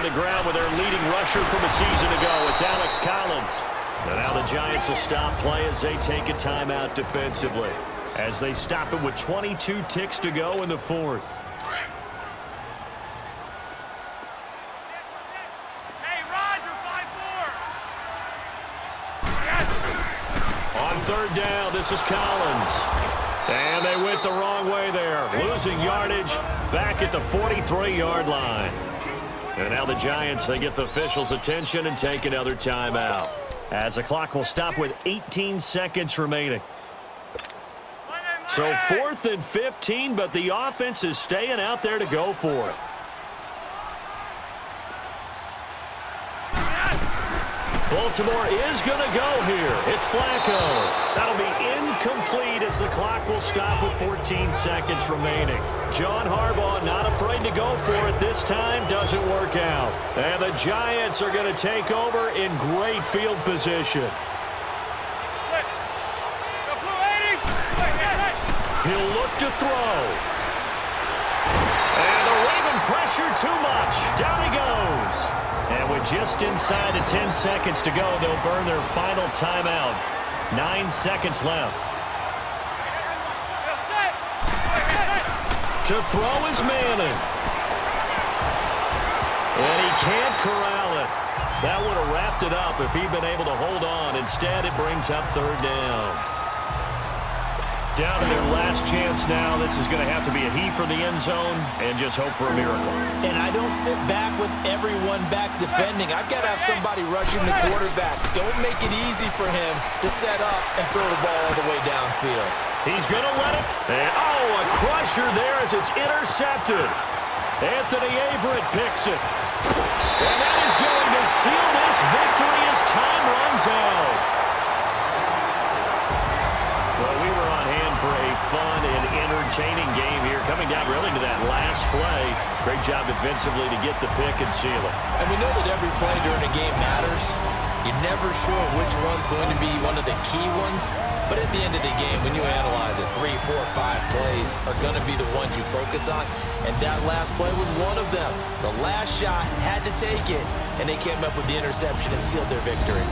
the ground with their leading rusher from a season ago. It's Alex Collins. And now the Giants will stop play as they take a timeout defensively, as they stop it with 22 ticks to go in the fourth. On third down, this is Collins. And they went the wrong way there, losing yardage back at the 43-yard line. And now the Giants, they get the officials' attention and take another timeout, as the clock will stop with 18 seconds remaining. So 4th and 15, but the offense is staying out there to go for it. Baltimore is going to go here. It's Flacco. That'll be incomplete as the clock will stop with 14 seconds remaining. John Harbaugh not afraid to go for it this time. Doesn't work out. And the Giants are going to take over in great field position. He'll look to throw. And the Raven pressure too much. Down he goes. And with just inside of 10 seconds to go, they'll burn their final timeout. 9 seconds left. To throw is Manning. And he can't corral it. That would have wrapped it up if he'd been able to hold on. Instead, it brings up third down. Down to their last chance now. This is going to have to be a heave for the end zone and just hope for a miracle. And I don't sit back with everyone back defending. I've got to have somebody rushing the quarterback. Don't make it easy for him to set up and throw the ball all the way downfield. He's going to let it. And, a crusher there as it's intercepted. Anthony Averett picks it. And that is going to seal this victory as time runs out. Well, we were on hand for a fun and entertaining game here, coming down really to that last play. Great job defensively to get the pick and seal it. And we know that every play during a game matters. You're never sure which one's going to be one of the key ones. But at the end of the game, when you analyze it, 3, 4, 5 plays are going to be the ones you focus on. And that last play was one of them. The last shot had to take it, and they came up with the interception and sealed their victory.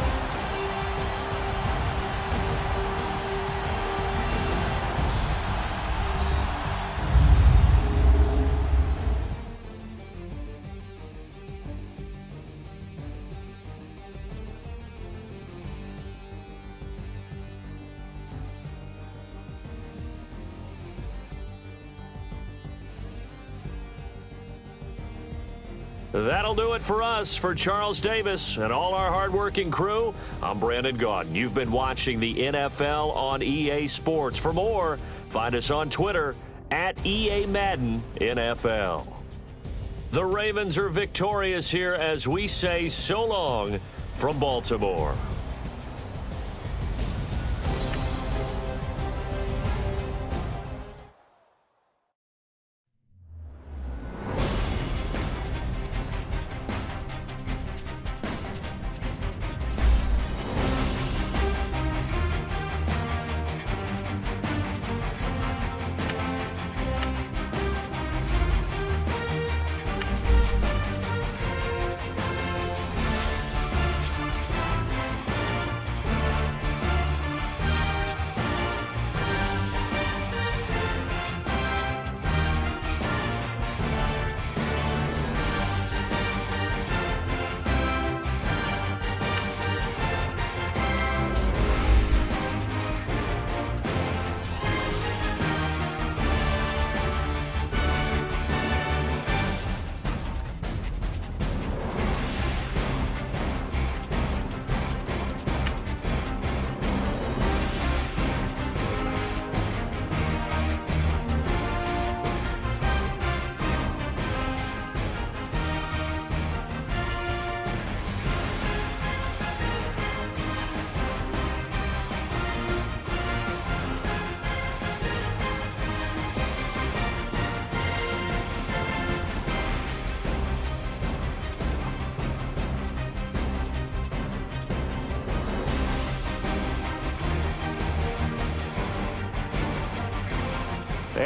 That'll do it for us. For Charles Davis and all our hardworking crew, I'm Brandon Gaudin. You've been watching the NFL on EA Sports. For more, find us on Twitter at EA Madden NFL. The Ravens are victorious here as we say so long from Baltimore.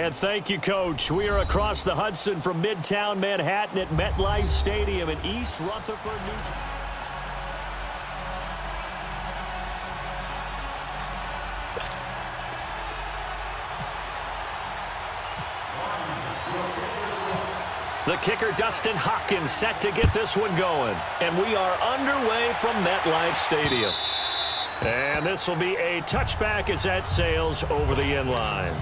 And thank you, Coach. We are across the Hudson from Midtown Manhattan at MetLife Stadium in East Rutherford, New Jersey. The kicker, Dustin Hopkins, set to get this one going. And we are underway from MetLife Stadium. And this will be a touchback as that sails over the end line.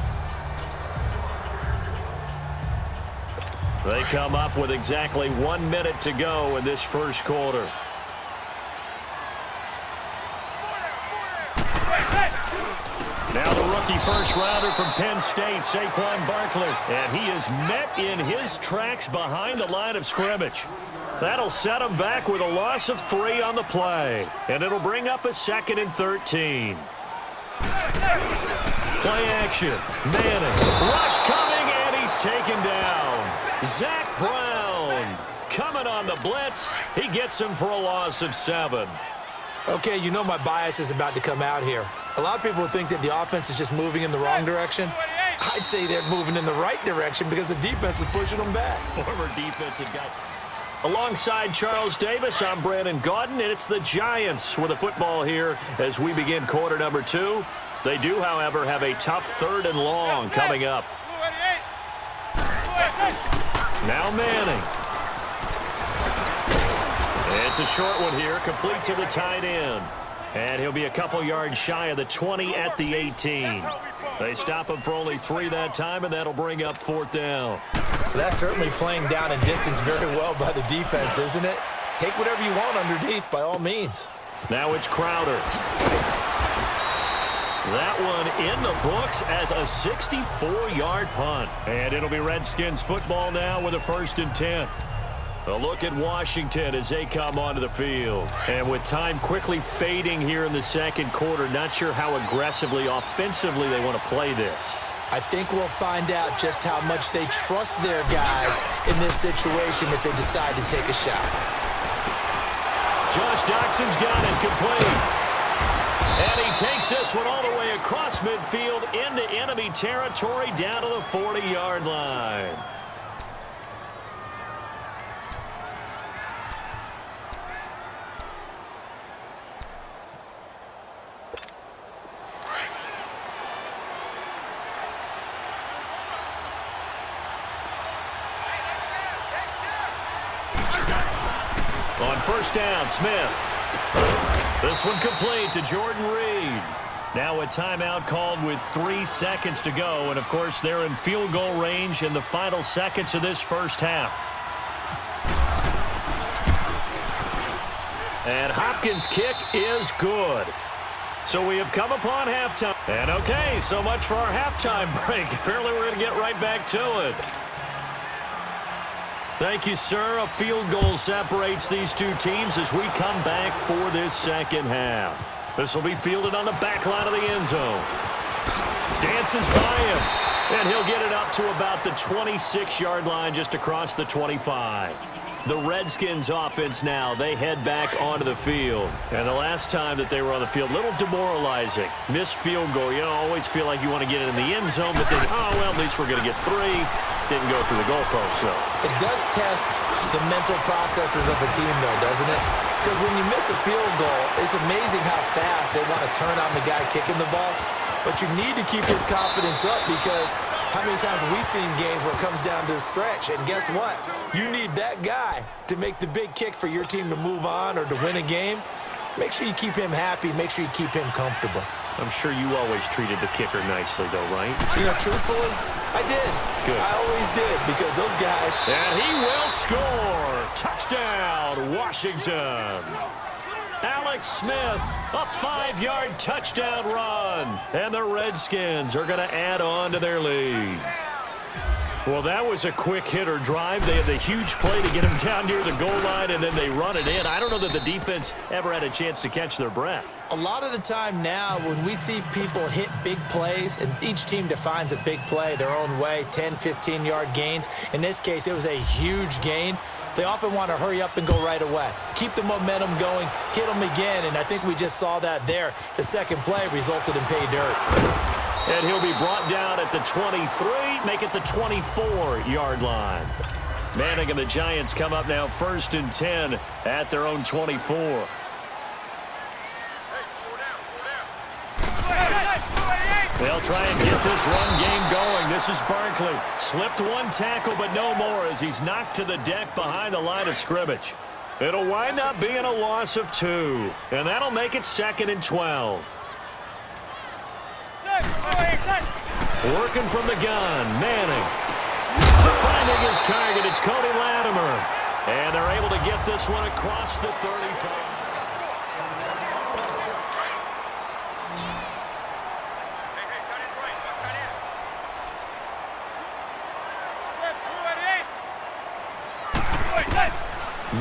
They come up with exactly 1 minute to go in this first quarter. Now the rookie first-rounder from Penn State, Saquon Barkley. And he is met in his tracks behind the line of scrimmage. That'll set him back with a loss of 3 on the play. And it'll bring up a 2nd and 13. Play action. Manning. Rush coming, and he's taken down. Zach Brown coming on the blitz. He gets him for a loss of 7. Okay, you know my bias is about to come out here. A lot of people think that the offense is just moving in the wrong direction. I'd say they're moving in the right direction because the defense is pushing them back. Former defensive guy. Alongside Charles Davis, I'm Brandon Gaudin, and it's the Giants with the football here as we begin quarter number 2. They do, however, have a tough 3rd and long coming up. Now Manning. It's a short one here, complete to the tight end. And he'll be a couple yards shy of the 20 at the 18. They stop him for only 3 that time, and that'll bring up 4th down. That's certainly playing down in distance very well by the defense, isn't it? Take whatever you want underneath, by all means. Now it's Crowder. That one in the books as a 64-yard punt. And it'll be Redskins football now with a 1st and 10. A look at Washington as they come onto the field. And with time quickly fading here in the second quarter, not sure how aggressively, offensively they want to play this. I think we'll find out just how much they trust their guys in this situation if they decide to take a shot. Josh Doxson's got it complete. And he takes this one all the way across midfield into enemy territory down to the 40-yard line. On 1st down, Smith. This one complete to Jordan Reed. Now a timeout called with 3 seconds to go. And, of course, they're in field goal range in the final seconds of this first half. And Hopkins' kick is good. So we have come upon halftime. And, okay, so much for our halftime break. Apparently we're going to get right back to it. Thank you, sir. A field goal separates these two teams as we come back for this second half. This will be fielded on the back line of the end zone. Dances by him, and he'll get it up to about the 26-yard line just across the 25. The Redskins offense now, they head back onto the field. And the last time that they were on the field, a little demoralizing. Missed field goal. You always feel like you want to get it in the end zone, but then, oh, well, at least we're going to get 3. Didn't go through the goalpost, so. It does test the mental processes of a team, though, doesn't it? Because when you miss a field goal, it's amazing how fast they want to turn on the guy kicking the ball. But you need to keep his confidence up because how many times have we seen games where it comes down to a stretch? And guess what? You need that guy to make the big kick for your team to move on or to win a game. Make sure you keep him happy. Make sure you keep him comfortable. I'm sure you always treated the kicker nicely, though, right? You know, truthfully, I did. Good. I always did because those guys. And he will score. Touchdown, Washington. Alex Smith, a 5-yard touchdown run. And the Redskins are going to add on to their lead. Well, that was a quick hitter drive. They had the huge play to get him down near the goal line, and then they run it in. I don't know that the defense ever had a chance to catch their breath. A lot of the time now when we see people hit big plays, and each team defines a big play their own way, 10, 15-yard gains. In this case, it was a huge gain. They often want to hurry up and go right away. Keep the momentum going, hit them again, and I think we just saw that there. The second play resulted in pay dirt. And he'll be brought down at the 23, make it the 24-yard line. Manning and the Giants come up now 1st and 10 at their own 24. They'll try and get this run game going. This is Barkley. Slipped one tackle, but no more as he's knocked to the deck behind the line of scrimmage. It'll wind up being a loss of 2, and that'll make it 2nd and 12. Working from the gun, Manning. Finding his target, it's Cody Latimer. And they're able to get this one across the 35.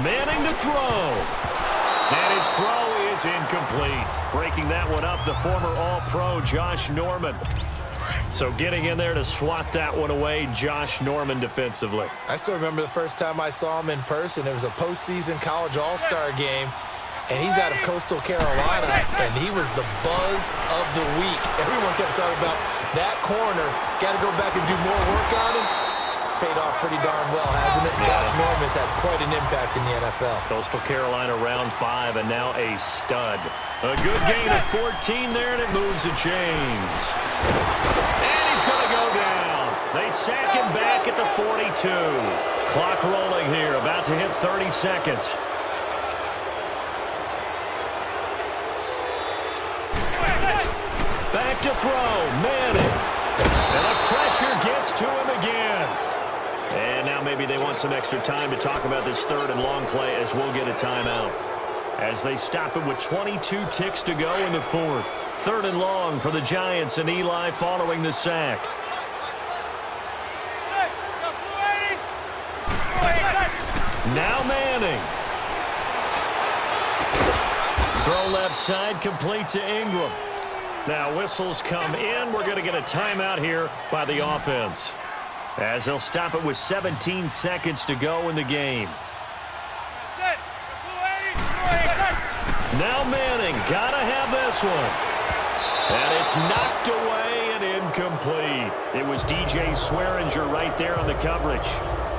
Manning to throw. And his throw is incomplete. Breaking that one up, the former All-Pro Josh Norman. So getting in there to swat that one away, Josh Norman defensively. I still remember the first time I saw him in person. It was a postseason college all-star game, and he's out of Coastal Carolina, and he was the buzz of the week. Everyone kept talking about that corner. Got to go back and do more work on him. It's paid off pretty darn well, hasn't it? Josh Norman's had quite an impact in the NFL. Coastal Carolina round 5, and now a stud. A good gain of 14 there, and it moves the chains. And he's going to go down. They sack him back at the 42. Clock rolling here, about to hit 30 seconds. Back to throw, Manning. And the pressure gets to him again. And now maybe they want some extra time to talk about this 3rd and long play as we'll get a timeout. As they stop it with 22 ticks to go in the 4th. 3rd and long for the Giants and Eli following the sack. Now Manning. Throw left side complete to Ingram. Now whistles come in. We're going to get a timeout here by the offense, as they'll stop it with 17 seconds to go in the game. Now Manning, gotta have this one. And it's knocked away and incomplete. It was DJ Swearinger right there on the coverage.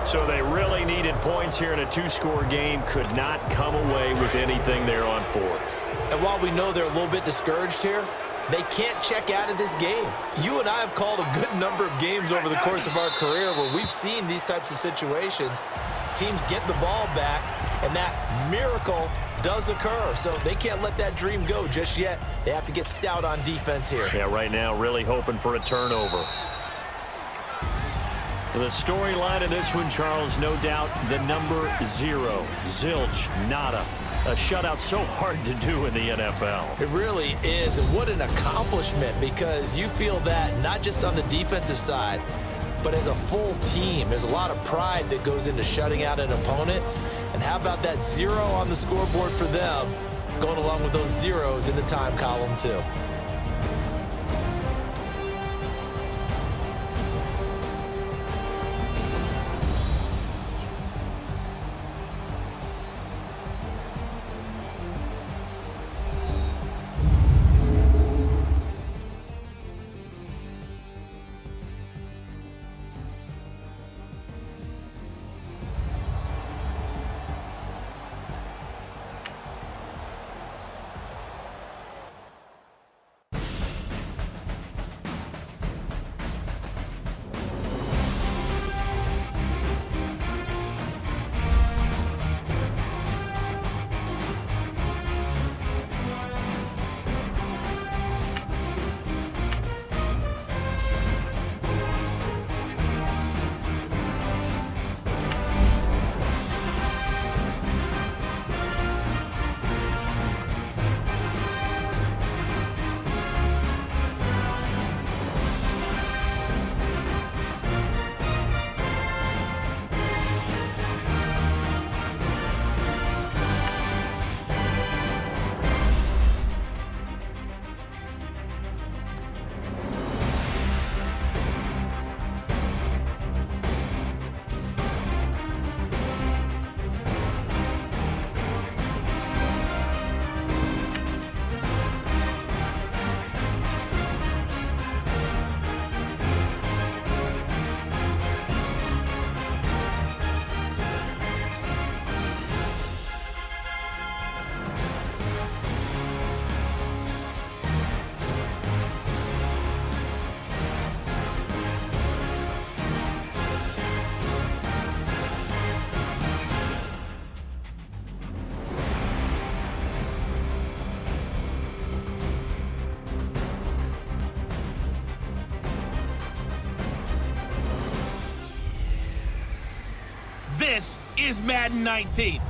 So they really needed points here in a 2-score game. Could not come away with anything there on 4th. And while we know they're a little bit discouraged here, they can't check out of this game. You and I have called a good number of games over the course of our career where we've seen these types of situations. Teams get the ball back, and that miracle does occur. So they can't let that dream go just yet. They have to get stout on defense here. Yeah, right now really hoping for a turnover. The storyline of this one, Charles, no doubt the number 0. Zilch, nada. A shutout so hard to do in the NFL. It really is, and what an accomplishment, because you feel that not just on the defensive side, but as a full team. There's a lot of pride that goes into shutting out an opponent. And how about that 0 on the scoreboard for them, going along with those zeros in the time column too. This is Madden 19.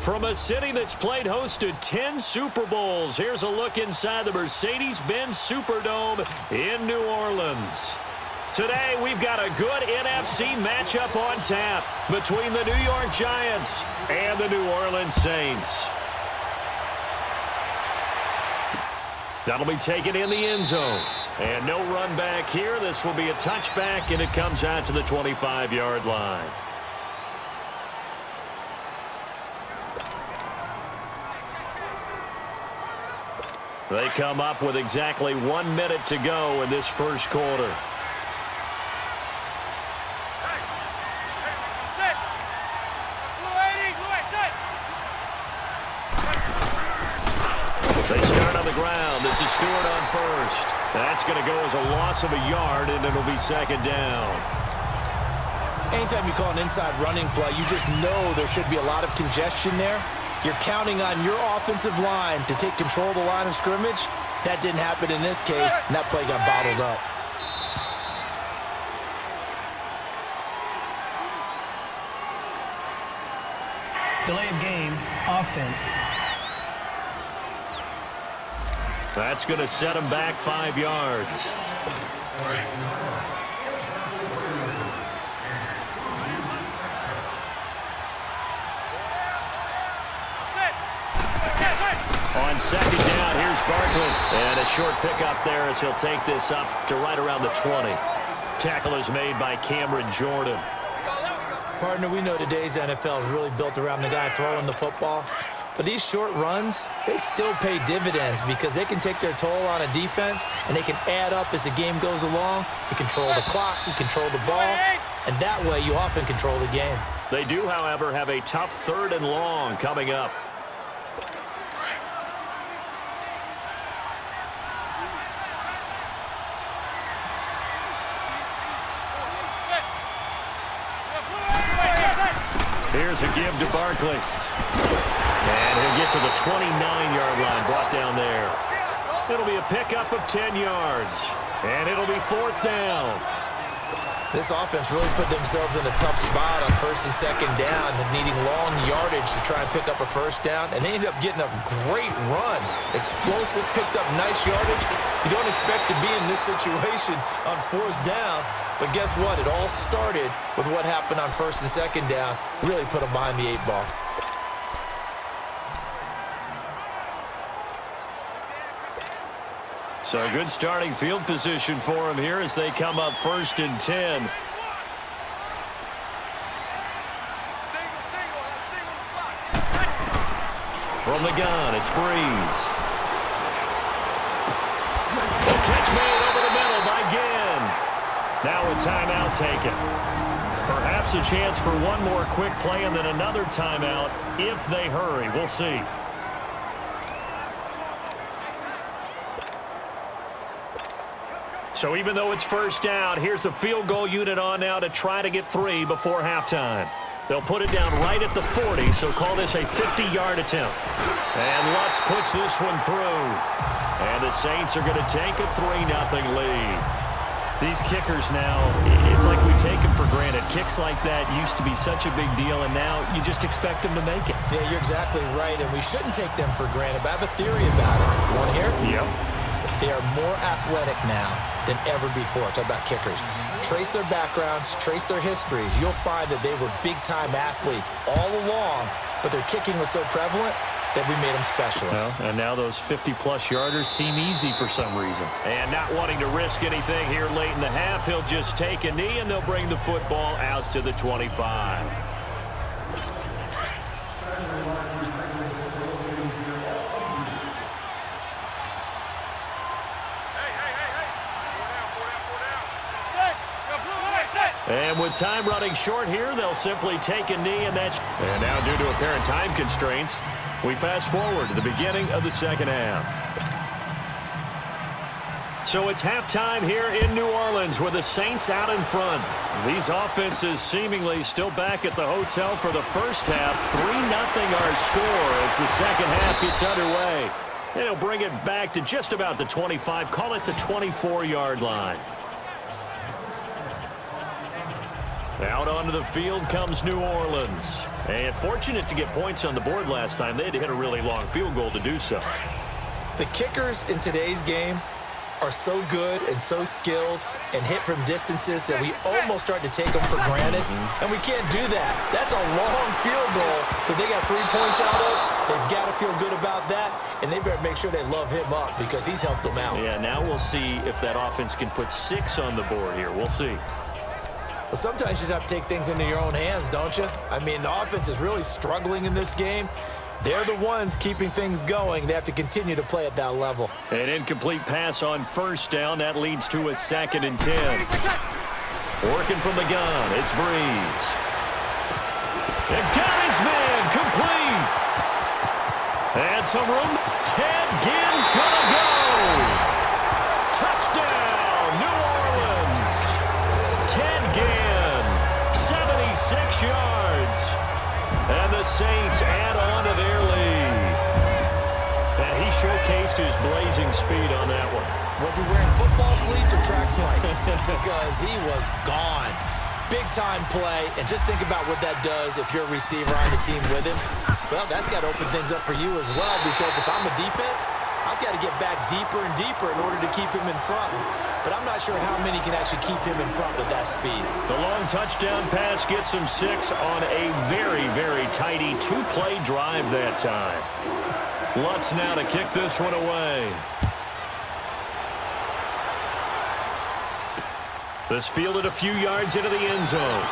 From a city that's played host to 10 Super Bowls, here's a look inside the Mercedes-Benz Superdome in New Orleans. Today, we've got a good NFC matchup on tap between the New York Giants and the New Orleans Saints. That'll be taken in the end zone. And no run back here. This will be a touchback, and it comes out to the 25-yard line. They come up with exactly 1 minute to go in this first quarter. They start on the ground. This is Stewart on first. That's going to go as a loss of a yard, and it'll be second down. Anytime you call an inside running play, you just know there should be a lot of congestion there. You're counting on your offensive line to take control of the line of scrimmage. That didn't happen in this case, and that play got bottled up. Delay of game, offense. That's going to set him back 5 yards. On second down, here's Barkley. And a short pickup there as he'll take this up to right around the 20. Tackle is made by Cameron Jordan. Partner, we know today's NFL is really built around the guy throwing the football. But these short runs, they still pay dividends because they can take their toll on a defense, and they can add up as the game goes along. You control the clock, you control the ball, and that way you often control the game. They do, however, have a tough 3rd and long coming up. Here's a give to Barkley. And he'll get to the 29-yard line, brought down there. It'll be a pickup of 10 yards. And it'll be 4th down. This offense really put themselves in a tough spot on 1st and 2nd down, needing long yardage to try and pick up a 1st down, and they ended up getting a great run. Explosive, picked up nice yardage. You don't expect to be in this situation on 4th down, but guess what? It all started with what happened on 1st and 2nd down. Really put them behind the 8 ball. So a good starting field position for them here as they come up 1st and 10. From the gun, it's Breeze. The catch made over the middle by Ginn. Now a timeout taken. Perhaps a chance for one more quick play and then another timeout if they hurry. We'll see. So even though it's 1st down, here's the field goal unit on now to try to get 3 before halftime. They'll put it down right at the 40, so call this a 50-yard attempt. And Lutz puts this one through. And the Saints are going to take a 3-0 lead. These kickers now, it's like we take them for granted. Kicks like that used to be such a big deal, and now you just expect them to make it. Yeah, you're exactly right, and we shouldn't take them for granted, but I have a theory about it. You want to hear? Yep. They are more athletic now than ever before. Talk about kickers. Trace their backgrounds, trace their histories. You'll find that they were big-time athletes all along, but their kicking was so prevalent that we made them specialists. Well, and now those 50-plus yarders seem easy for some reason. And not wanting to risk anything here late in the half, he'll just take a knee, and they'll bring the football out to the 25. And with time running short here, they'll simply take a knee, and that's... And now, due to apparent time constraints, we fast forward to the beginning of the second half. So it's halftime here in New Orleans with the Saints out in front. These offenses seemingly still back at the hotel for the first half. 3-0 our score as the second half gets underway. And he'll bring it back to just about the 25, call it the 24-yard line. Out onto the field comes New Orleans. And fortunate to get points on the board last time. They had to hit a really long field goal to do so. The kickers in today's game are so good and so skilled and hit from distances that we almost start to take them for granted. And we can't do that. That's a long field goal that they got 3 points out of. They've got to feel good about that, and they better make sure they love him up because he's helped them out. Yeah, now we'll see if that offense can put 6 on the board here. We'll see. Well, sometimes you just have to take things into your own hands, don't you? I mean, the offense is really struggling in this game. They're the ones keeping things going. They have to continue to play at that level. An incomplete pass on first down. That leads to a 2nd and 10. Working from the gun, it's Breeze. And got his man complete. And some room. Ted Ginn's gonna go. Touchdown, New Orleans. Ted Ginn, 76 yards. And the Saints add on to their lead. And he showcased his blazing speed on that one. Was he wearing football cleats or track spikes? Because he was gone. Big-time play, and just think about what that does if you're a receiver on the team with him. Well, that's got to open things up for you as well, because if I'm a defense, I've got to get back deeper and deeper in order to keep him in front. But I'm not sure how many can actually keep him in front with that speed. The long touchdown pass gets him 6 on a very, very tidy 2-play drive that time. Lutz now to kick this one away. This fielded a few yards into the end zone.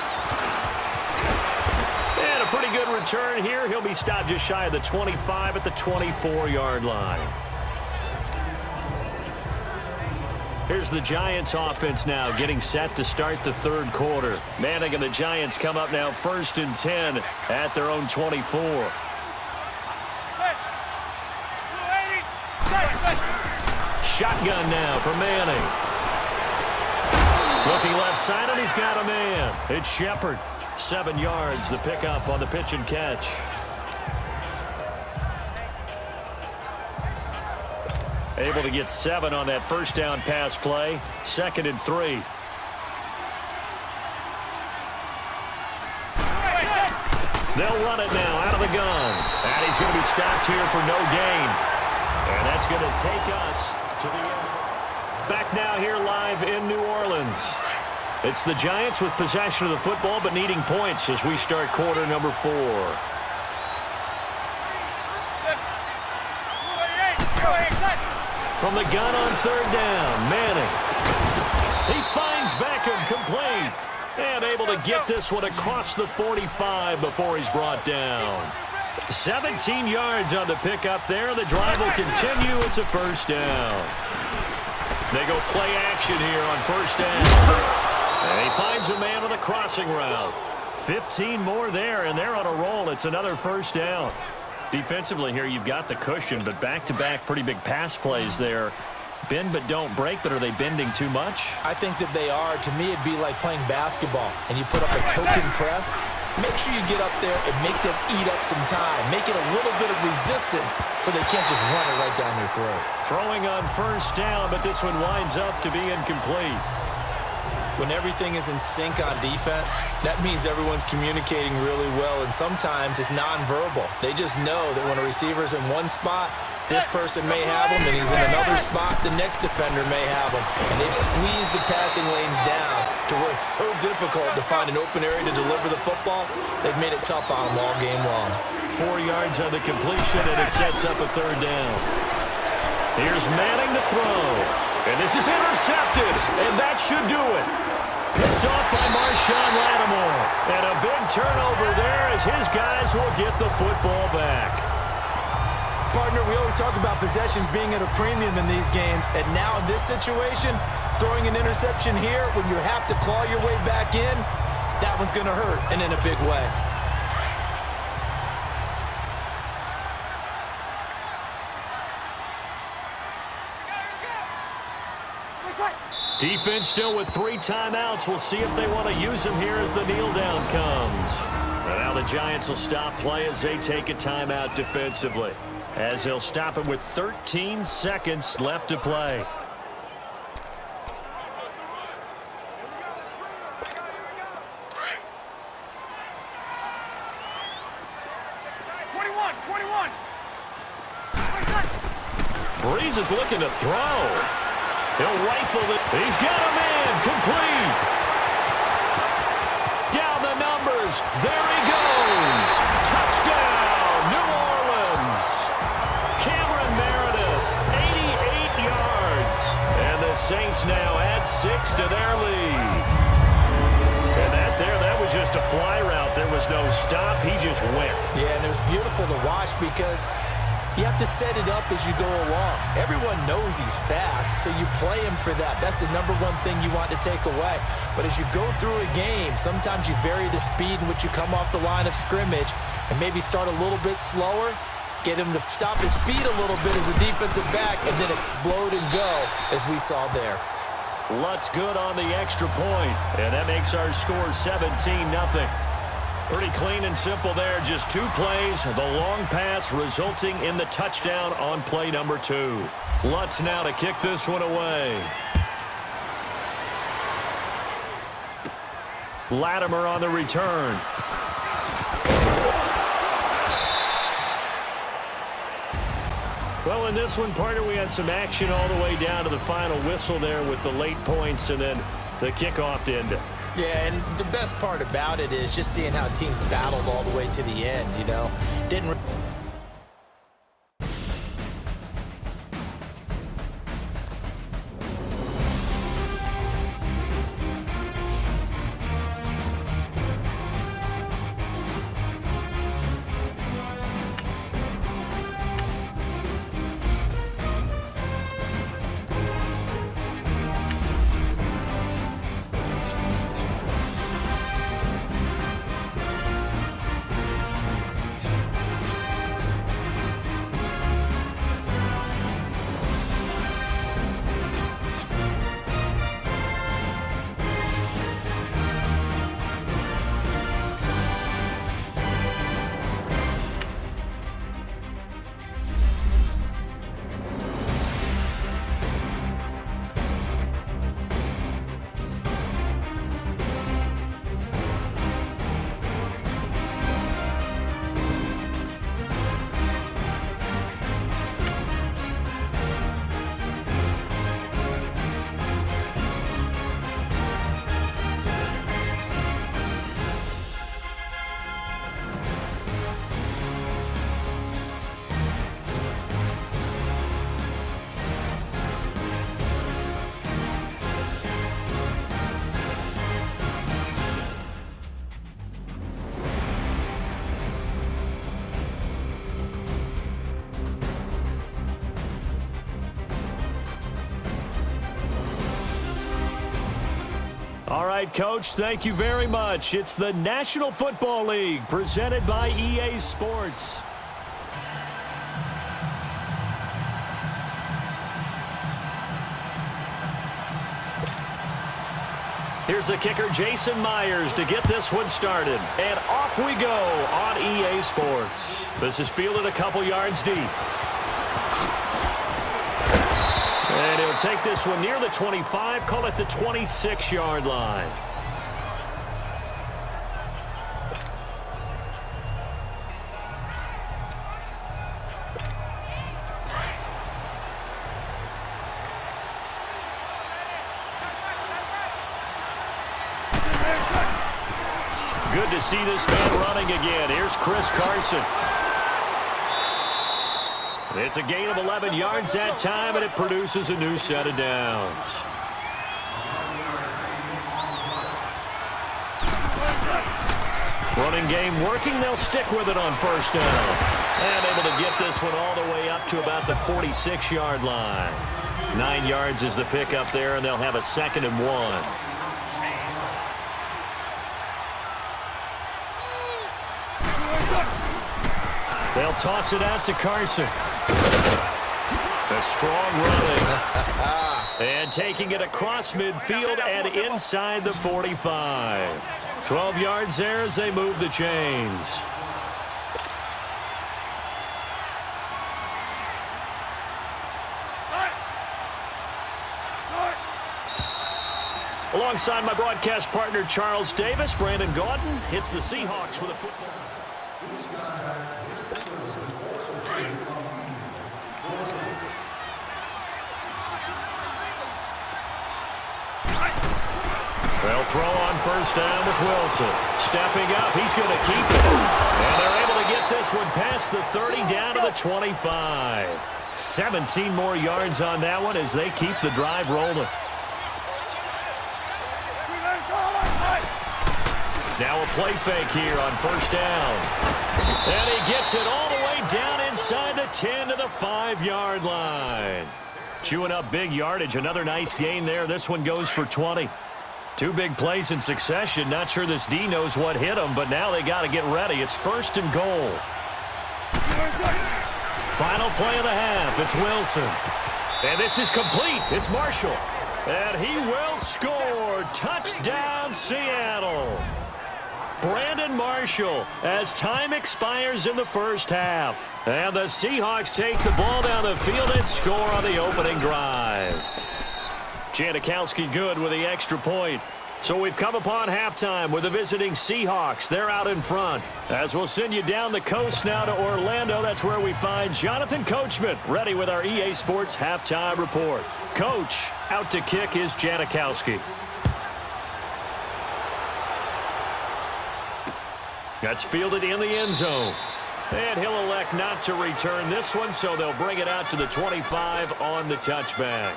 And a pretty good return here. He'll be stopped just shy of the 25 at the 24-yard line. Here's the Giants offense now getting set to start the third quarter. Manning and the Giants come up now 1st and 10 at their own 24. Shotgun now for Manning. Looking left side, and he's got a man. It's Shepard. 7 yards, the pickup on the pitch and catch. Able to get 7 on that first down pass play. 2nd and 3. They'll run it now out of the gun. And he's going to be stopped here for no gain. And that's going to take us to the end. Back now here live in New Orleans. It's the Giants with possession of the football but needing points as we start quarter number 4. From the gun on 3rd down, Manning. He finds Beckham complete and able to get this one across the 45 before he's brought down. 17 yards on the pickup there. The drive will continue. It's a 1st down. They go play action here on 1st down. And he finds a man on the crossing route. 15 more there, and they're on a roll. It's another 1st down. Defensively here, you've got the cushion, but back-to-back pretty big pass plays there. Bend but don't break, but are they bending too much? I think that they are. To me, it'd be like playing basketball, and you put up a token press. Make sure you get up there and make them eat up some time. Make it a little bit of resistance so they can't just run it right down your throat. Throwing on 1st down, but this one winds up to be incomplete. When everything is in sync on defense, that means everyone's communicating really well, and sometimes it's nonverbal. They just know that when a receiver's in one spot, this person may have him, and he's in another spot, the next defender may have him. And they've squeezed the passing lanes down to where it's so difficult to find an open area to deliver the football. They've made it tough on them all game long. 4 yards on the completion, and it sets up a 3rd down. Here's Manning to throw. And this is intercepted, and that should do it. Picked off by Marshawn Lattimore. And a big turnover there as his guys will get the football back. Partner, we always talk about possessions being at a premium in these games, and now in this situation, throwing an interception here when you have to claw your way back in, that one's going to hurt, and in a big way. Defense still with 3 timeouts. We'll see if they want to use them here as the kneel down comes. And now the Giants will stop play as they take a timeout defensively, as they'll stop it with 13 seconds left to play. Breeze is looking to throw. He'll rifle it. He's got a man. Complete. Down the numbers. There he goes. Touchdown, New Orleans. Cameron Meredith, 88 yards. And the Saints now add 6 to their lead. And that was just a fly route. There was no stop. He just went. Yeah, and it was beautiful to watch because you have to set it up as you go along. Everyone knows he's fast, so you play him for that. That's the number one thing you want to take away. But as you go through a game, sometimes you vary the speed in which you come off the line of scrimmage and maybe start a little bit slower, get him to stop his feet a little bit as a defensive back, and then explode and go, as we saw there. Lutz good on the extra point, and that makes our score 17-0. Pretty clean and simple there. Just 2 plays. The long pass resulting in the touchdown on play number 2. Lutz now to kick this one away. Latimer on the return. Well, in this one, partner, we had some action all the way down to the final whistle there with the late points and then the kickoff to end it. Yeah, and the best part about it is just seeing how teams battled all the way to the end, you know. Didn't All right, Coach, thank you very much. It's the National Football League presented by EA Sports. Here's the kicker, Jason Myers, to get this one started. And off we go on EA Sports. This is fielded a couple yards deep. And he'll take this one near the 25, call it the 26-yard line. Good to see this man running again. Here's Chris Carson. It's a gain of 11 yards that time, and it produces a new set of downs. Running game working. They'll stick with it on first down. And able to get this one all the way up to about the 46-yard line. 9 yards is the pickup there, and they'll have a 2nd and 1. They'll toss it out to Carson. A strong running. And taking it across midfield and inside the 45. 12 yards there as they move the chains. Alongside my broadcast partner, Charles Davis, Brandon Gaudin hits the Seahawks with a football. They'll throw on first down with Wilson. Stepping up, he's going to keep it. And they're able to get this one past the 30 down to the 25. 17 more yards on that one as they keep the drive rolling. Now a play fake here on first down. And he gets it all the way down inside the 10 to the 5-yard line. Chewing up big yardage. Another nice gain there. This one goes for 20. Two big plays in succession. Not sure this D knows what hit him, but now they got to get ready. It's first and goal. Final play of the half. It's Wilson. And this is complete. It's Marshall. And he will score. Touchdown, Seattle. Brandon Marshall as time expires in the first half. And the Seahawks take the ball down the field and score on the opening drive. Janikowski good with the extra point. So we've come upon halftime with the visiting Seahawks. They're out in front. As we'll send you down the coast now to Orlando, that's where we find Jonathan Coachman ready with our EA Sports halftime report. Coach, out to kick is Janikowski. That's fielded in the end zone. And he'll elect not to return this one, so they'll bring it out to the 25 on the touchback.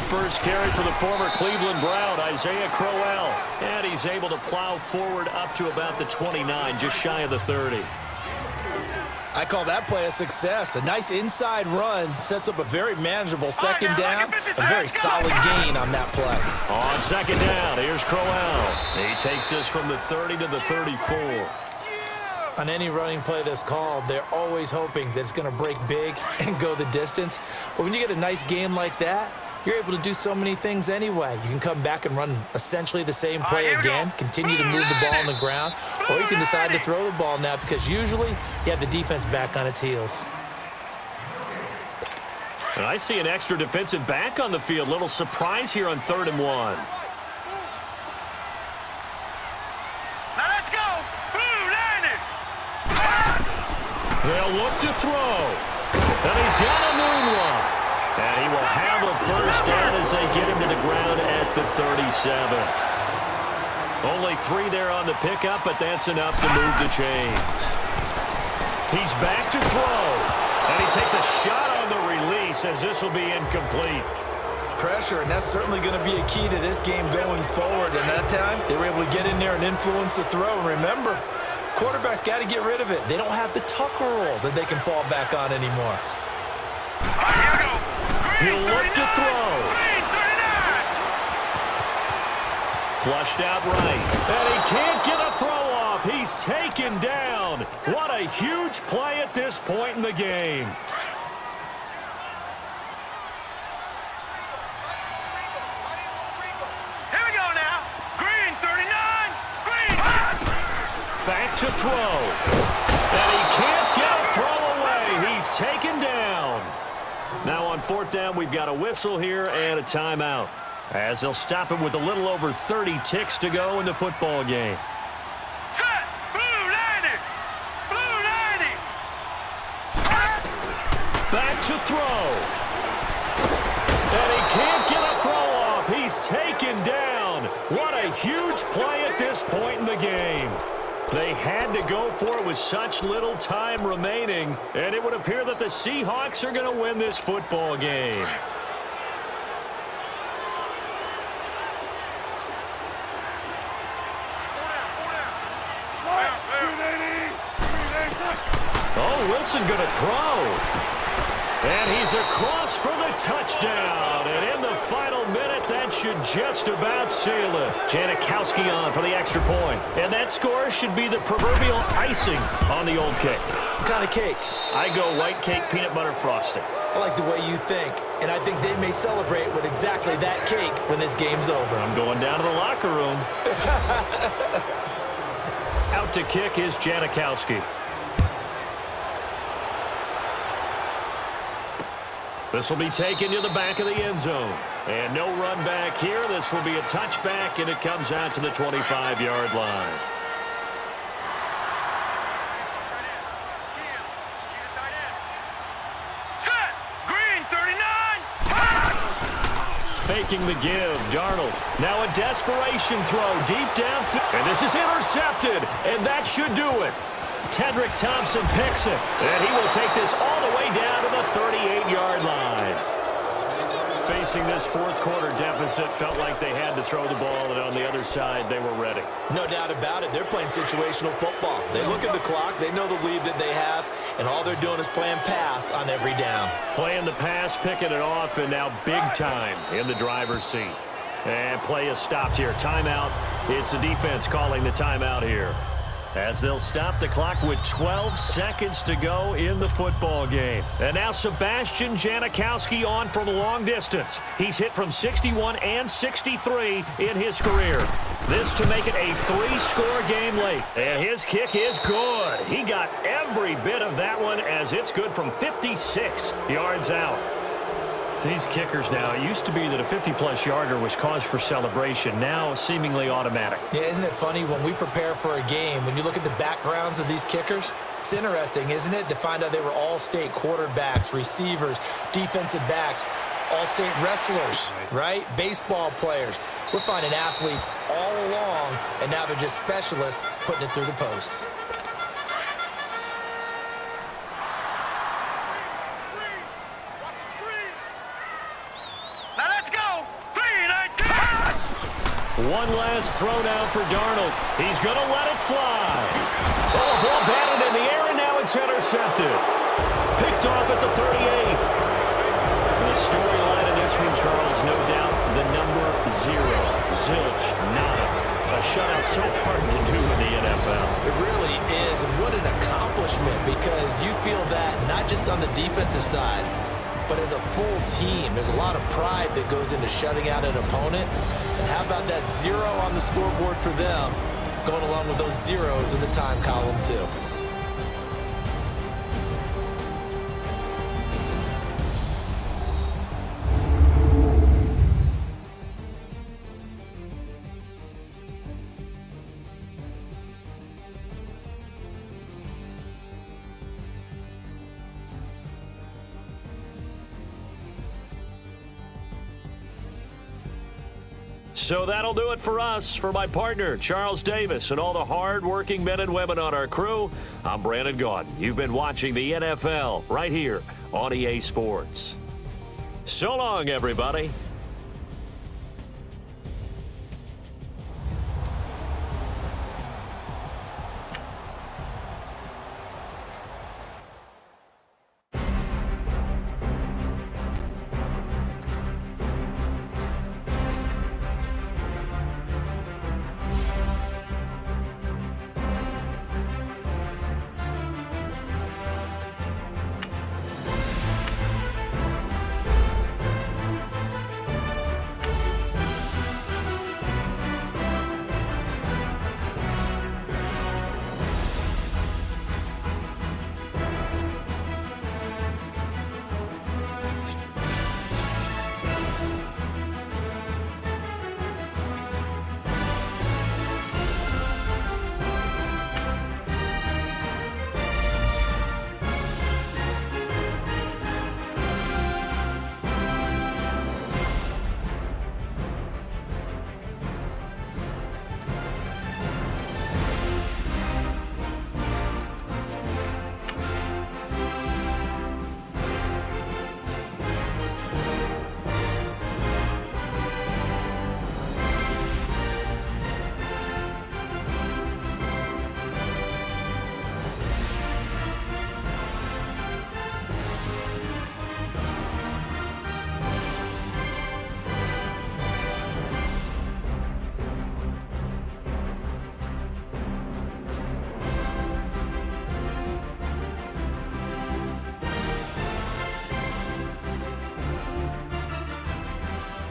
First carry for the former Cleveland Brown, Isaiah Crowell. And he's able to plow forward up to about the 29, just shy of the 30. I call that play a success. A nice inside run sets up a very manageable second down. A very solid gain on that play. On second down, here's Crowell. He takes this from the 30 to the 34. On any running play that's called, they're always hoping that it's going to break big and go the distance. But when you get a nice gain like that, you're able to do so many things anyway. You can come back and run essentially the same play again, continue to move the ball on the ground, or you can decide to throw the ball now because usually you have the defense back on its heels. And I see an extra defensive back on the field. Little surprise here on 3rd and 1. Now let's go. Blue line it. They'll look to throw. And he's got a moonwalk. And he will have a first down as they get him to the ground at the 37. Only 3 there on the pickup, but that's enough to move the chains. He's back to throw. And he takes a shot on the release as this will be incomplete. Pressure, and that's certainly going to be a key to this game going forward. And that time, they were able to get in there and influence the throw. And remember, quarterbacks got to get rid of it. They don't have the tucker roll that they can fall back on anymore. Here we go. He'll look to throw. Flushed out right. And he can't get a throw off. He's taken down. What a huge play at this point in the game. Here we go now. Green, 39. Green. Back to throw. And he can't get a throw away. He's taken down. Now on 4th down, we've got a whistle here and a timeout, as they'll stop it with a little over 30 ticks to go in the football game. Set. Blue line it. Blue line it. Back to throw. And he can't get a throw off. He's taken down. What a huge play at this point in the game. They had to go for it with such little time remaining, and it would appear that the Seahawks are going to win this football game. Oh, Wilson going to throw. And he's across for the touchdown. And in the final minute, that should just about seal it. Janikowski on for the extra point. And that score should be the proverbial icing on the old cake. What kind of cake? I go white cake, peanut butter frosting. I like the way you think, and I think they may celebrate with exactly that cake when this game's over. I'm going down to the locker room. Out to kick is Janikowski. This will be taken to the back of the end zone. And no run back here. This will be a touchback, and it comes out to the 25-yard line. Set. Green 39. Faking the give, Darnold. Now a desperation throw deep downfield. And this is intercepted, and that should do it. Tedrick Thompson picks it, and he will take this all the way down to the 38-yard line. Facing this fourth quarter deficit, felt like they had to throw the ball, and on the other side, they were ready. No doubt about it. They're playing situational football. They look at the clock. They know the lead that they have, and all they're doing is playing pass on every down. Playing the pass, picking it off, and now big time in the driver's seat. And play is stopped here. Timeout. It's the defense calling the timeout here, as they'll stop the clock with 12 seconds to go in the football game. And now Sebastian Janikowski on from long distance. He's hit from 61 and 63 in his career. This to make it a 3-score game late. And his kick is good. He got every bit of that one, as it's good from 56 yards out. These kickers now, it used to be that a 50-plus yarder was cause for celebration. Now seemingly automatic. Yeah, isn't it funny when we prepare for a game, when you look at the backgrounds of these kickers, it's interesting, isn't it, to find out they were all-state quarterbacks, receivers, defensive backs, all-state wrestlers, right? Baseball players. We're finding athletes all along, and now they're just specialists putting it through the posts. One last throw now for Darnold. He's going to let it fly. Oh, ball batted in the air, and now it's intercepted. Picked off at the 38. The storyline in this one, Charles, no doubt, the number 0. Zilch, nada. A shutout so hard to do in the NFL. It really is, and what an accomplishment, because you feel that not just on the defensive side, but as a full team. There's a lot of pride that goes into shutting out an opponent. And how about that 0 on the scoreboard for them, going along with those zeros in the time column too. So that'll do it for us. For my partner, Charles Davis, and all the hard-working men and women on our crew, I'm Brandon Gaudin. You've been watching the NFL right here on EA Sports. So long, everybody.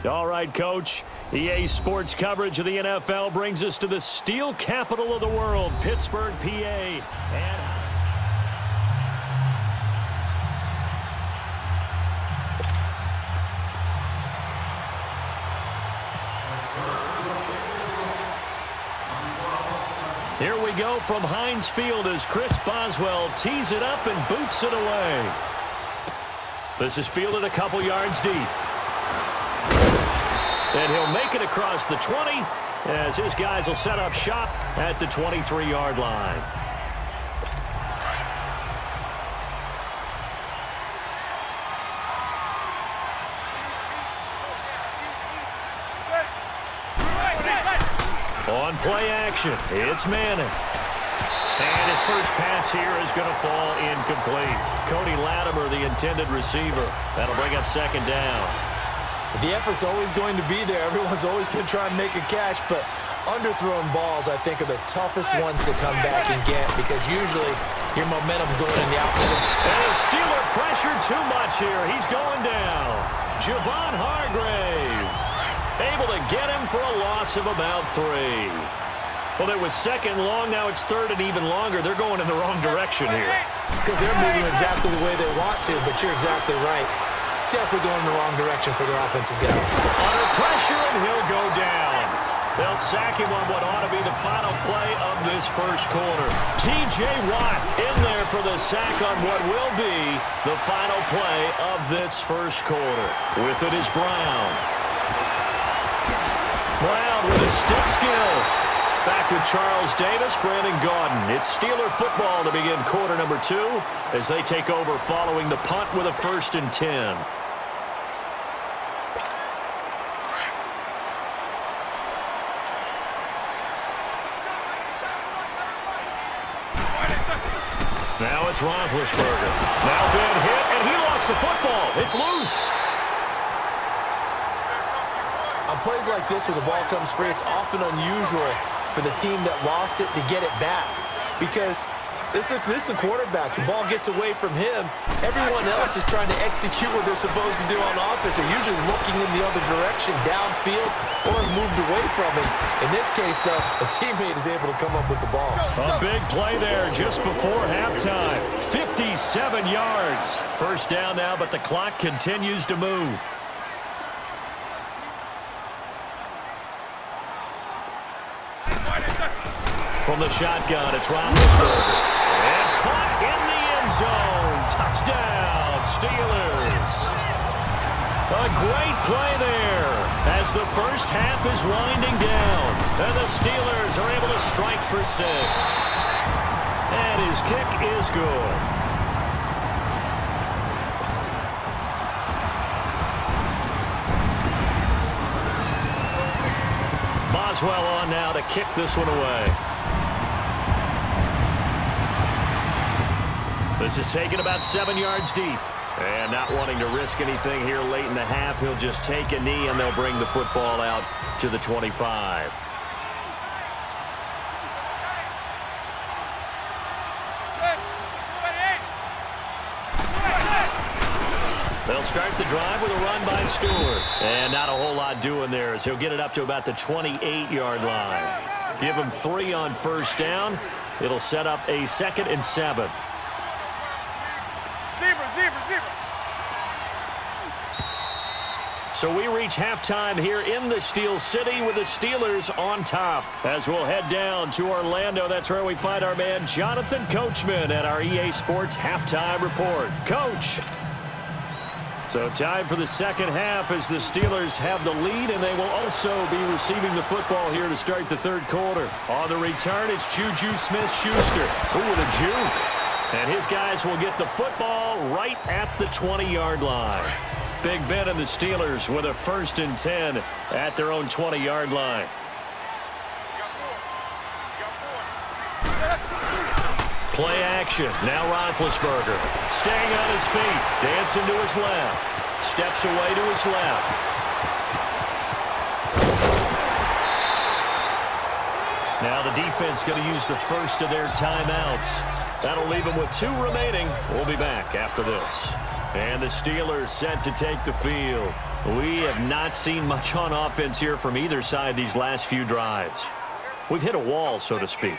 All right, Coach. EA Sports coverage of the NFL brings us to the steel capital of the world, Pittsburgh, PA. And Here we go from Heinz Field as Chris Boswell tees it up and boots it away. This is fielded a couple yards deep. And he'll make it across the 20 as his guys will set up shop at the 23-yard line. On play action, it's Manning. And his first pass here is going to fall incomplete. Cody Latimer, the intended receiver. That'll bring up second down. The effort's always going to be there. Everyone's always going to try and make a catch, but underthrown balls, I think, are the toughest ones to come back and get because usually your momentum's going in the opposite. And a Steeler pressured too much here. He's going down. Javon Hargrave able to get him for a loss of about 3. Well, it was second long. Now it's third and even longer. They're going in the wrong direction here. Because they're moving exactly the way they want to, but you're exactly right. Definitely going in the wrong direction for their offensive guys. Under pressure, and he'll go down. They'll sack him on what ought to be the final play of this first quarter. T.J. Watt in there for the sack on what will be the final play of this first quarter. With it is Brown. Brown with his stick skills. Back with Charles Davis, Brandon Gaudin. It's Steeler football to begin quarter number 2 as they take over following the punt with a 1st and 10. Now it's Roethlisberger. Now been hit, and he lost the football. It's loose. On plays like this where the ball comes free, it's often unusual for the team that lost it to get it back because this is the quarterback. The ball gets away from him. Everyone else is trying to execute what they're supposed to do on offense. They're usually looking in the other direction, downfield, or moved away from him. In this case, though, a teammate is able to come up with the ball. A big play there just before halftime. 57 yards. First down now, but the clock continues to move. From the shotgun, it's Roethlisberger. And caught in the end zone. Touchdown, Steelers. A great play there as the first half is winding down. And the Steelers are able to strike for 6. And his kick is good. Boswell on now to kick this one away. This is taken about 7 yards deep. And not wanting to risk anything here late in the half, he'll just take a knee and they'll bring the football out to the 25. They'll start the drive with a run by Stewart. And not a whole lot doing there as he'll get it up to about the 28-yard line. Give him 3 on first down. It'll set up a 2nd and 7. So we reach halftime here in the Steel City with the Steelers on top. As we'll head down to Orlando, that's where we find our man Jonathan Coachman at our EA Sports Halftime Report. Coach. So time for the second half as the Steelers have the lead, and they will also be receiving the football here to start the third quarter. On the return, it's Juju Smith-Schuster. Ooh, with a juke. And his guys will get the football right at the 20-yard line. Big Ben and the Steelers with a 1st and 10 at their own 20-yard line. Play action. Now Roethlisberger. Staying on his feet. Dancing to his left. Steps away to his left. Now the defense going to use the first of their timeouts. That'll leave them with 2 remaining. We'll be back after this. And the Steelers set to take the field. We have not seen much on offense here from either side these last few drives. We've hit a wall, so to speak.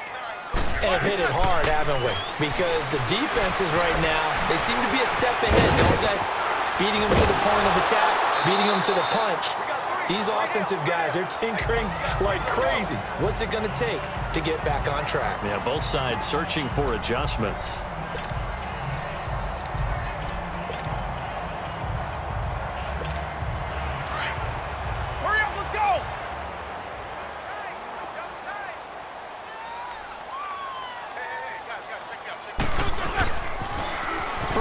And have hit it hard, haven't we? Because the defenses right now, they seem to be a step ahead, don't they? Beating them to the point of attack, beating them to the punch. These offensive guys, they're tinkering like crazy. What's it going to take to get back on track? Yeah, both sides searching for adjustments. Hurry up, let's go!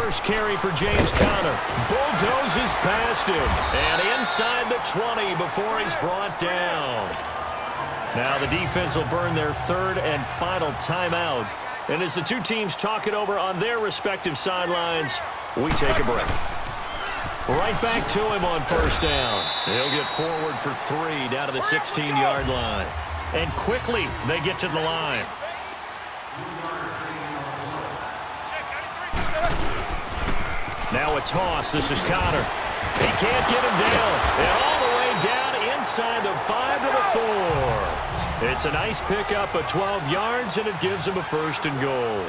First carry for James Conner. Bulldozes past him. And inside the 20 before he's brought down. Now the defense will burn their third and final timeout. And as the two teams talk it over on their respective sidelines, we take a break. Right back to him on first down. He'll get forward for 3 down to the 16-yard line. And quickly they get to the line. Now a toss. This is Conner. He can't get him down. And all the way down inside the 5 to the 4. It's a nice pickup of 12 yards, and it gives him a first and goal.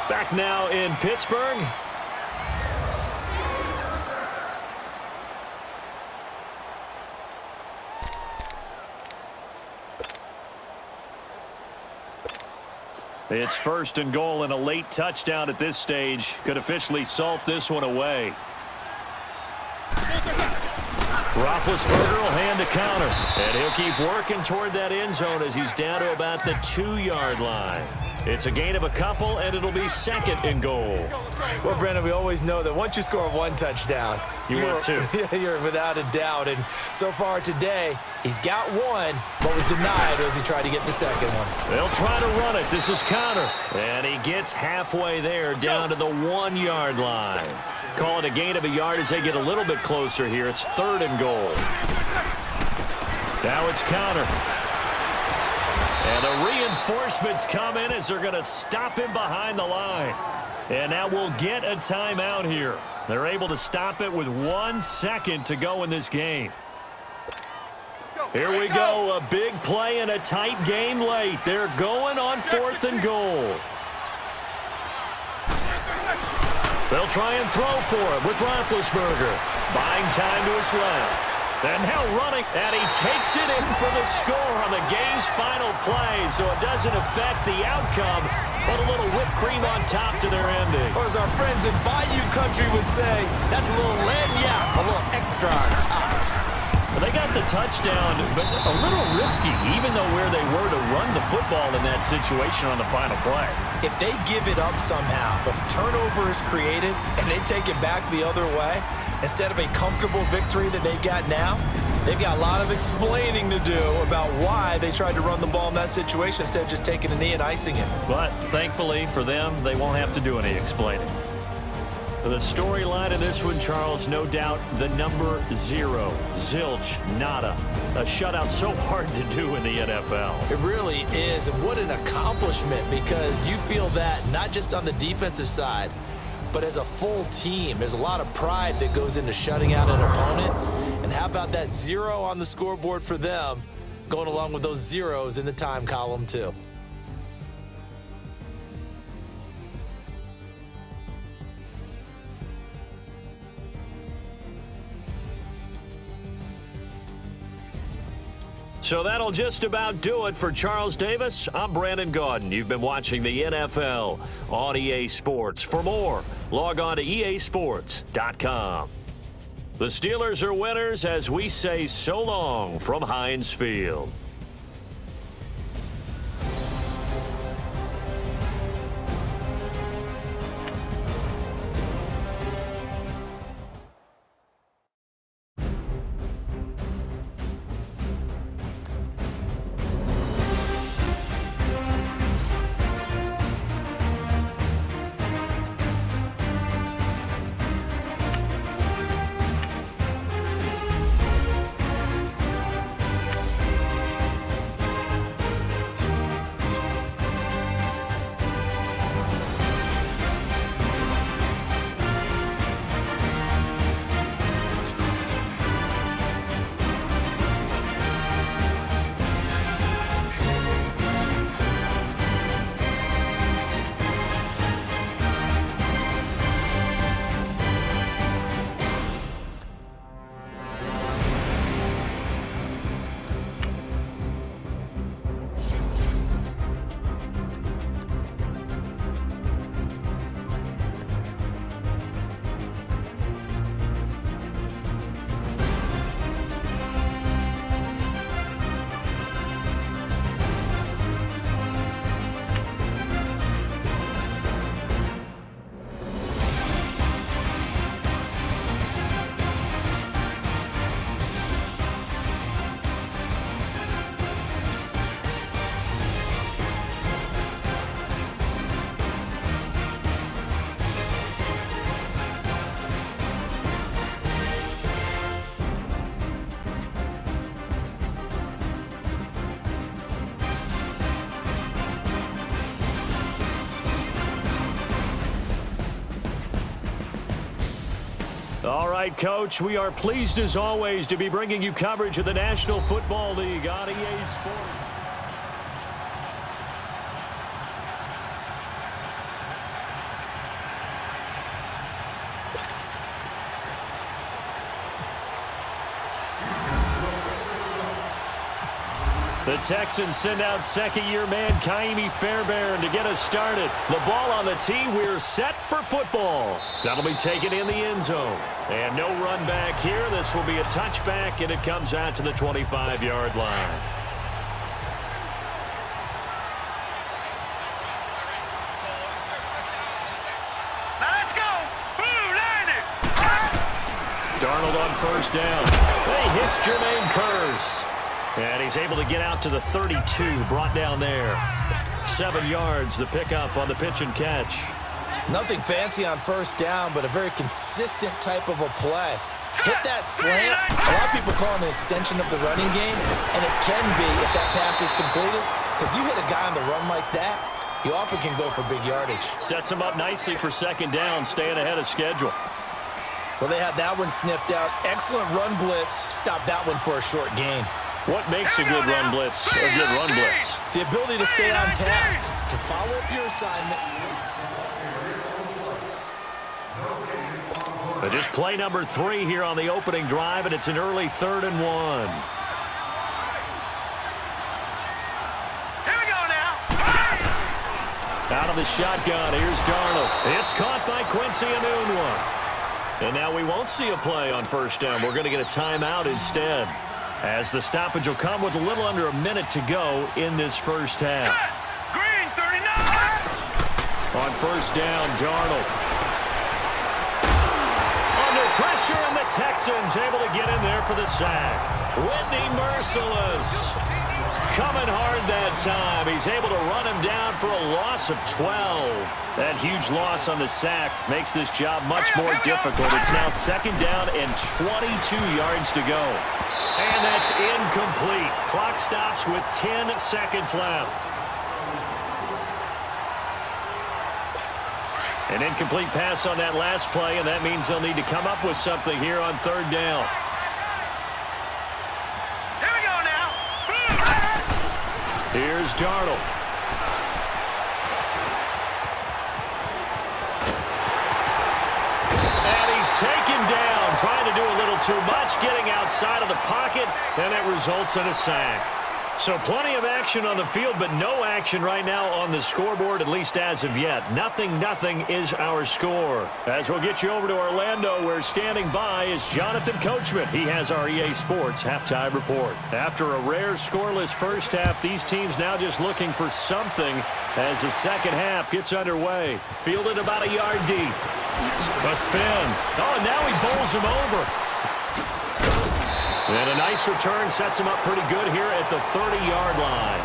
Back now in Pittsburgh. It's first and goal, and a late touchdown at this stage could officially salt this one away. Roethlisberger will hand to Conner, and he'll keep working toward that end zone as he's down to about the 2-yard line. It's a gain of a couple, and it'll be second and goal. Well, Brandon, we always know that once you score one touchdown, want two. You're without a doubt. And so far today, he's got one, but was denied as he tried to get the second one. They'll try to run it. This is Conner, and he gets halfway there down to the 1-yard line. Call it a gain of a yard as they get a little bit closer here. It's third and goal. Now it's Conner. And the reinforcements come in as they're going to stop him behind the line. And now we'll get a timeout here. They're able to stop it with 1 second to go in this game. Here we go. A big play and a tight game late. They're going on 4th and goal. They'll try and throw for him with Roethlisberger. Buying time to his left. And now running, and he takes it in for the score on the game's final play, so it doesn't affect the outcome, but a little whipped cream on top to their ending. Or as our friends in Bayou Country would say, that's a little lagniappe, a little extra on top. Well, they got the touchdown, but a little risky, even though where they were to run the football in that situation on the final play. If they give it up somehow, if turnover is created and they take it back the other way, instead of a comfortable victory that they've got now, they've got a lot of explaining to do about why they tried to run the ball in that situation instead of just taking a knee and icing it. But thankfully for them, they won't have to do any explaining. The storyline in this one, Charles, no doubt the number 0. Zilch, nada. A shutout so hard to do in the NFL. It really is, and what an accomplishment, because you feel that not just on the defensive side, but as a full team. There's a lot of pride that goes into shutting out an opponent. And how about that 0 on the scoreboard for them, going along with those zeros in the time column too. So that'll just about do it for Charles Davis. I'm Brandon Gaudin. You've been watching the NFL on EA Sports. For more, log on to easports.com. The Steelers are winners as we say so long from Heinz Field. All right, Coach, we are pleased as always to be bringing you coverage of the National Football League on EA Sports. The Texans send out second-year man Kaimi Fairbairn to get us started. The ball on the tee. We're set for football. That'll be taken in the end zone. And no run back here. This will be a touchback, and it comes out to the 25-yard line. Now let's go. Blue line it. Darnold on first down. He hits Jermaine Kearse. And he's able to get out to the 32, brought down there. 7 yards, the pickup on the pitch and catch. Nothing fancy on first down, but a very consistent type of a play. Hit that slant. A lot of people call it an extension of the running game, and it can be if that pass is completed, because you hit a guy on the run like that, you often can go for big yardage. Sets him up nicely for second down, staying ahead of schedule. Well, they had that one sniffed out. Excellent run blitz. Stop that one for a short gain. What makes a good run blitz a good run blitz? The ability to stay on task, to follow up your assignment. But just play number 3 here on the opening drive, and it's an early 3rd and 1. Here we go now. Out of the shotgun, here's Darnold. It's caught by Quincy Enunwa. And now we won't see a play on first down. We're going to get a timeout instead, as the stoppage will come with a little under a minute to go in this first half. Set. Green 39. On first down, Darnold. Under pressure, and the Texans able to get in there for the sack. Whitney Merciless coming hard that time. He's able to run him down for a loss of 12. That huge loss on the sack makes this job much more difficult. It's now second down and 22 yards to go. And that's incomplete. Clock stops with 10 seconds left. An incomplete pass on that last play, and that means they'll need to come up with something here on third down. Here we go now. Here's Darnold. And he's taken down, trying to do a little too much, getting outside of the pocket, and it results in a sack. So plenty of action on the field, but no action right now on the scoreboard, at least as of yet. 0-0 is our score. As we'll get you over to Orlando, where standing by is Jonathan Coachman. He has our EA Sports halftime report. After a rare scoreless first half, these teams now just looking for something as the second half gets underway. Fielded about a yard deep. A spin. Oh, and now he bowls him over. And a nice return sets him up pretty good here at the 30-yard line.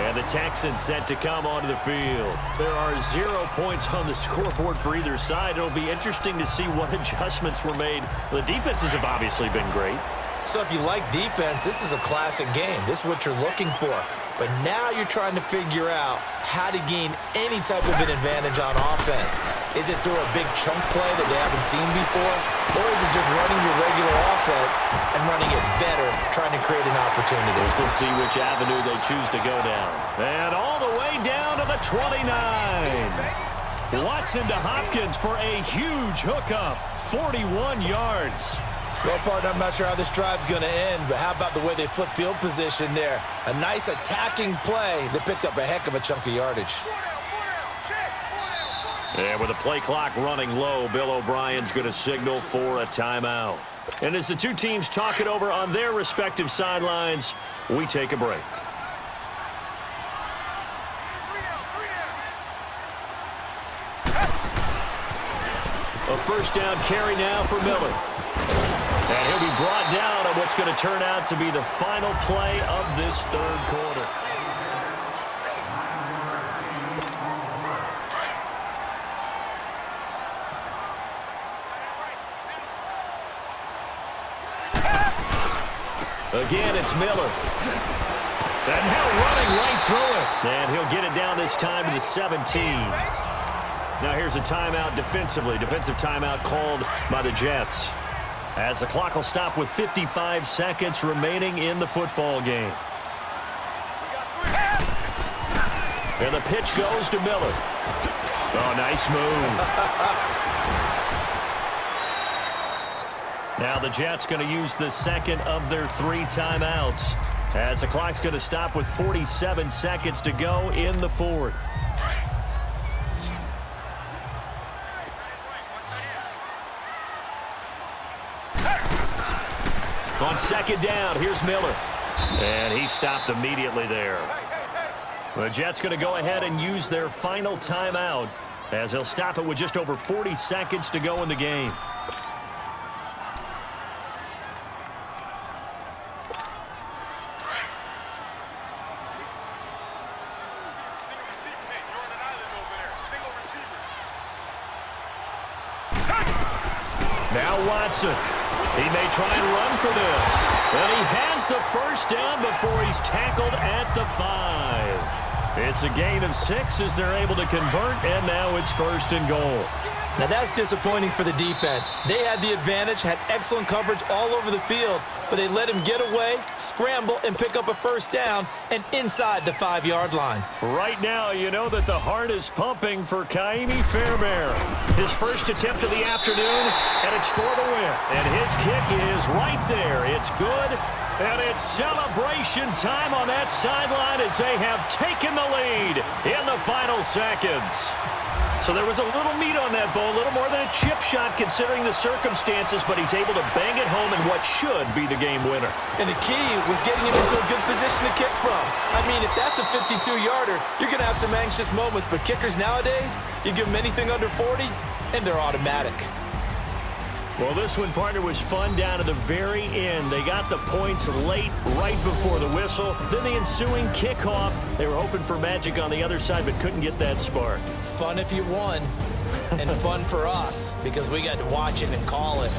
And the Texans set to come onto the field. There are 0 points on the scoreboard for either side. It'll be interesting to see what adjustments were made. The defenses have obviously been great. So if you like defense, this is a classic game. This is what you're looking for. But now you're trying to figure out how to gain any type of an advantage on offense. Is it through a big chunk play that they haven't seen before? Or is it just running your regular offense and running it better, trying to create an opportunity? We'll see which avenue they choose to go down. And all the way down to the 29. Watson to Hopkins for a huge hookup. 41 yards. Well, partner, I'm not sure how this drive's going to end, but how about the way they flip field position there? A nice attacking play that picked up a heck of a chunk of yardage. And with the play clock running low, Bill O'Brien's going to signal for a timeout. And as the two teams talk it over on their respective sidelines, we take a break. A first down carry now for Miller. And he'll be brought down on what's going to turn out to be the final play of this third quarter. Again, it's Miller. And now running right through it. And he'll get it down this time to the 17. Now here's a timeout defensively. Defensive timeout called by the Jets. As the clock will stop with 55 seconds remaining in the football game. And the pitch goes to Miller. Oh, nice move. Now the Jets going to use the second of their 3 timeouts. As the clock's going to stop with 47 seconds to go in the 4th. On second down, here's Miller. And he stopped immediately there. The Jets going to go ahead and use their final timeout as they'll stop it with just over 40 seconds to go in the game. Now Watson. He may try and run for this. And he has the first down before he's tackled at the 5. It's a gain of 6 as they're able to convert, and now it's 1st and goal. Now that's disappointing for the defense. They had the advantage, had excellent coverage all over the field, but they let him get away, scramble, and pick up a first down, and inside the 5-yard line. Right now, you know that the heart is pumping for Kaimi Fairbairn. His first attempt of the afternoon, and it's for the win. And his kick is right there. It's good, and it's celebration time on that sideline as they have taken the lead in the final seconds. So there was a little meat on that ball, a little more than a chip shot considering the circumstances, but he's able to bang it home in what should be the game winner. And the key was getting him into a good position to kick from. I mean, if that's a 52-yarder, you're going to have some anxious moments, but kickers nowadays, you give them anything under 40, and they're automatic. Well, this one, partner, was fun down to the very end. They got the points late, right before the whistle. Then the ensuing kickoff. They were hoping for magic on the other side, but couldn't get that spark. Fun if you won, and fun for us, because we got to watch it and call it.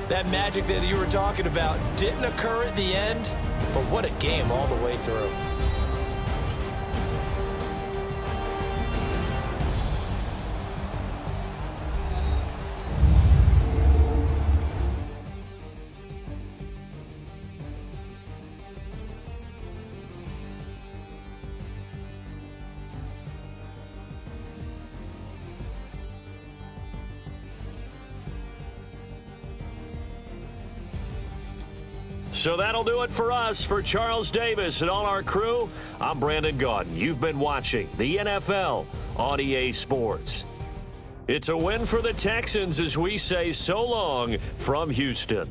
That magic that you were talking about didn't occur at the end, but what a game all the way through. So that'll do it for us. For Charles Davis and all our crew, I'm Brandon Gaudin. You've been watching the NFL on EA Sports. It's a win for the Texans as we say so long from Houston.